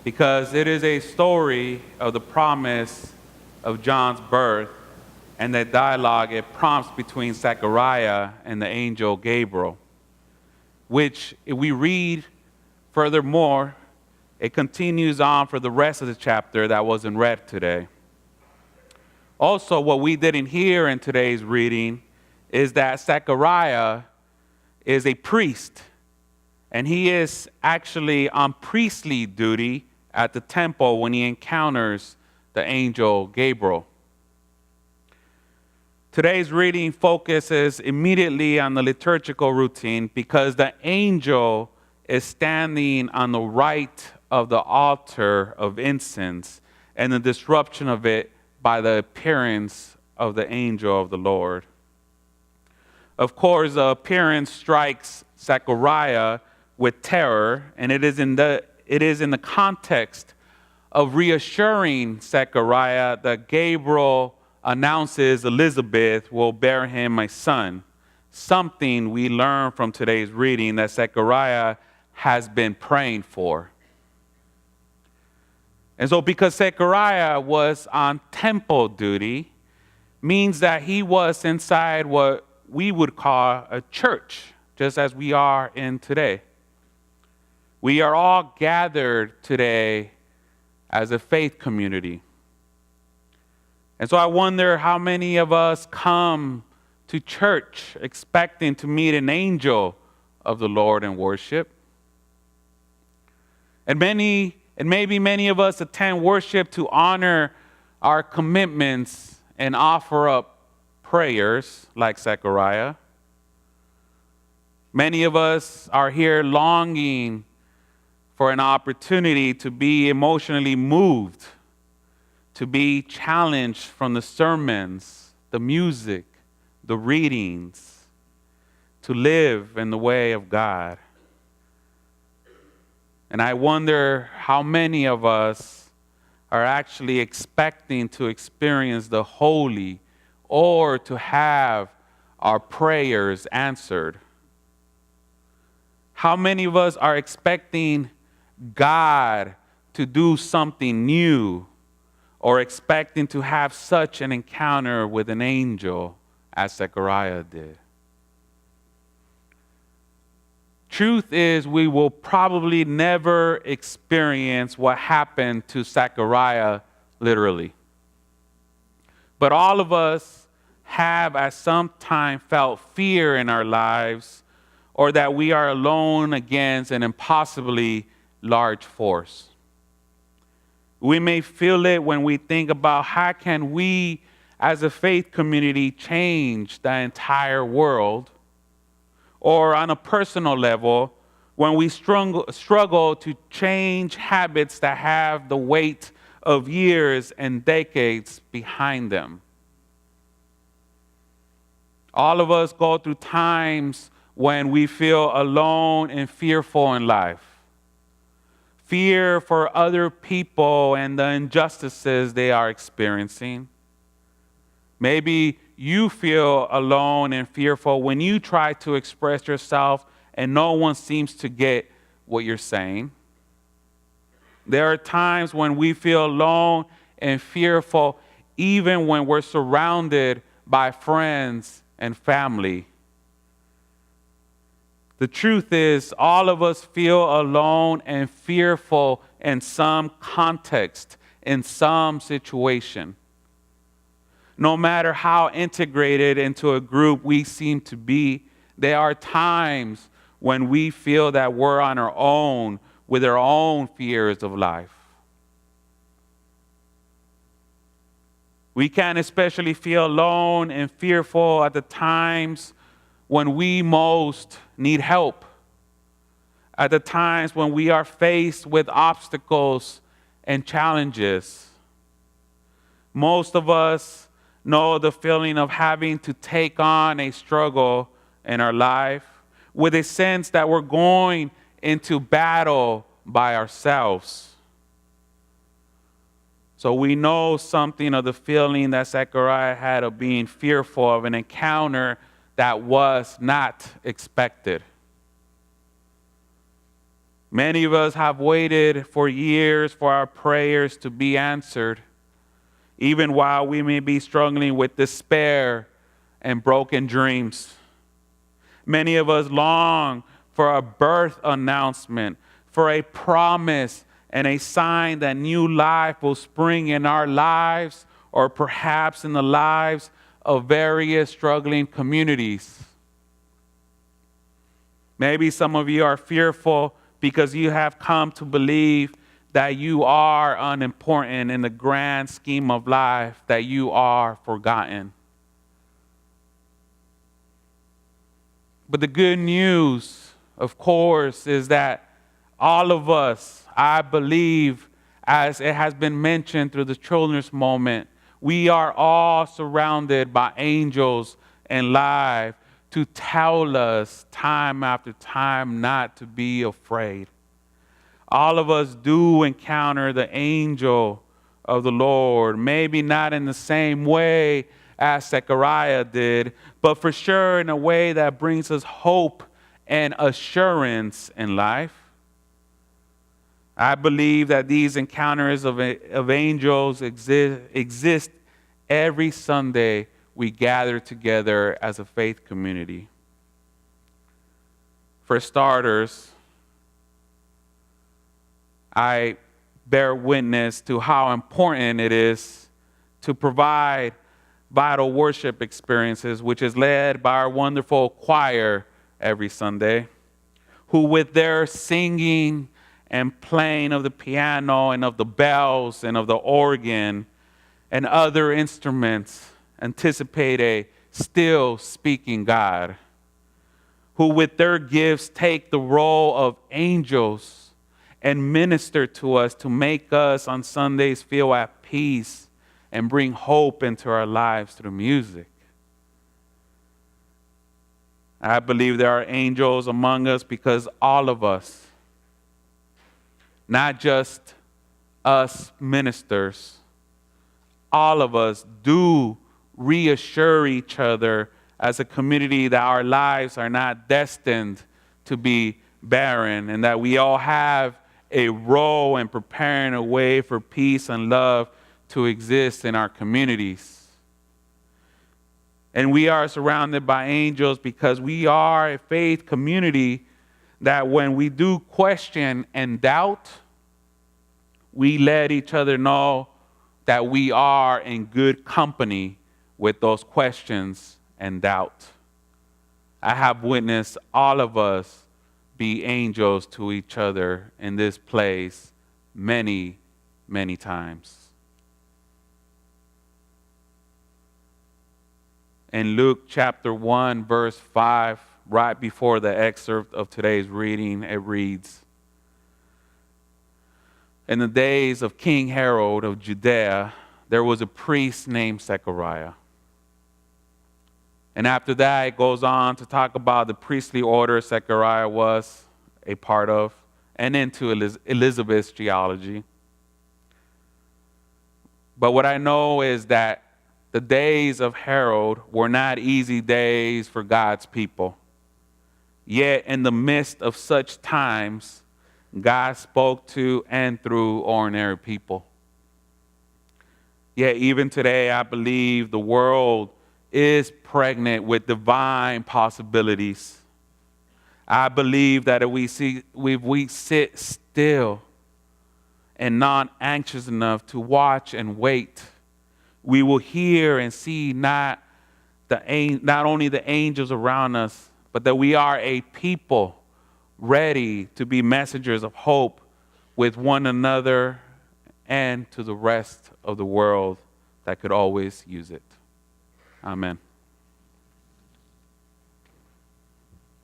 because it is a story of the promise of John's birth and the dialogue it prompts between Zechariah and the angel Gabriel, which, if we read furthermore, it continues on for the rest of the chapter that wasn't read today. Also, what we didn't hear in today's reading is that Zechariah is a priest, and he is actually on priestly duty at the temple when he encounters the angel Gabriel. Today's reading focuses immediately on the liturgical routine because the angel is standing on the right of the altar of incense and the disruption of it by the appearance of the angel of the Lord. Of course, the appearance strikes Zechariah with terror, and it is in the context of reassuring Zechariah that Gabriel announces Elizabeth will bear him a son, something we learn from today's reading that Zechariah has been praying for. And so because Zechariah was on temple duty, means that he was inside what we would call a church, just as we are in today. We are all gathered today as a faith community. And so I wonder how many of us come to church expecting to meet an angel of the Lord in worship. And maybe many of us attend worship to honor our commitments and offer up prayers like Zechariah. Many of us are here longing for an opportunity to be emotionally moved, to be challenged from the sermons, the music, the readings, to live in the way of God. And I wonder how many of us are actually expecting to experience the holy or to have our prayers answered. How many of us are expecting God to do something new or expecting to have such an encounter with an angel as Zechariah did? Truth is, we will probably never experience what happened to Zechariah literally. But all of us have at some time felt fear in our lives, or that we are alone against an impossibly large force. We may feel it when we think about how can we as a faith community change the entire world, or on a personal level, when we struggle to change habits that have the weight of years and decades behind them. All of us go through times when we feel alone and fearful in life. Fear for other people and the injustices they are experiencing. Maybe you feel alone and fearful when you try to express yourself and no one seems to get what you're saying. There are times when we feel alone and fearful even when we're surrounded by friends and family. The truth is, all of us feel alone and fearful in some context, in some situation. No matter how integrated into a group we seem to be, there are times when we feel that we're on our own with our own fears of life. We can especially feel alone and fearful at the times when we most need help, at the times when we are faced with obstacles and challenges. Most of us know the feeling of having to take on a struggle in our life with a sense that we're going into battle by ourselves. So we know something of the feeling that Zechariah had of being fearful of an encounter that was not expected. Many of us have waited for years for our prayers to be answered, even while we may be struggling with despair and broken dreams. Many of us long for a birth announcement, for a promise and a sign that new life will spring in our lives, or perhaps in the lives of various struggling communities. Maybe some of you are fearful because you have come to believe that you are unimportant in the grand scheme of life, that you are forgotten. But the good news, of course, is that all of us, I believe, as it has been mentioned through the children's moment, we are all surrounded by angels in life to tell us time after time not to be afraid. All of us do encounter the angel of the Lord, maybe not in the same way as Zechariah did, but for sure in a way that brings us hope and assurance in life. I believe that these encounters of angels exist every Sunday we gather together as a faith community. For starters, I bear witness to how important it is to provide vital worship experiences, which is led by our wonderful choir every Sunday, who with their singing and playing of the piano and of the bells and of the organ and other instruments anticipate a still speaking God, who with their gifts take the role of angels and minister to us to make us on Sundays feel at peace and bring hope into our lives through music. I believe there are angels among us because all of us, not just us ministers, all of us do reassure each other as a community that our lives are not destined to be barren, and that we all have a role in preparing a way for peace and love to exist in our communities. And we are surrounded by angels because we are a faith community that when we do question and doubt, we let each other know that we are in good company with those questions and doubt. I have witnessed all of us be angels to each other in this place many, many times. In Luke chapter 1, verse 5, right before the excerpt of today's reading, it reads, "In the days of King Herod of Judea, there was a priest named Zechariah." And after that, it goes on to talk about the priestly order Zechariah was a part of, and into Elizabeth's genealogy. But what I know is that the days of Herod were not easy days for God's people. Yet in the midst of such times, God spoke to and through ordinary people. Yet even today, I believe the world is pregnant with divine possibilities. I believe that if we sit still and not anxious enough to watch and wait, we will hear and see not only the angels around us, but that we are a people ready to be messengers of hope with one another and to the rest of the world that could always use it. Amen.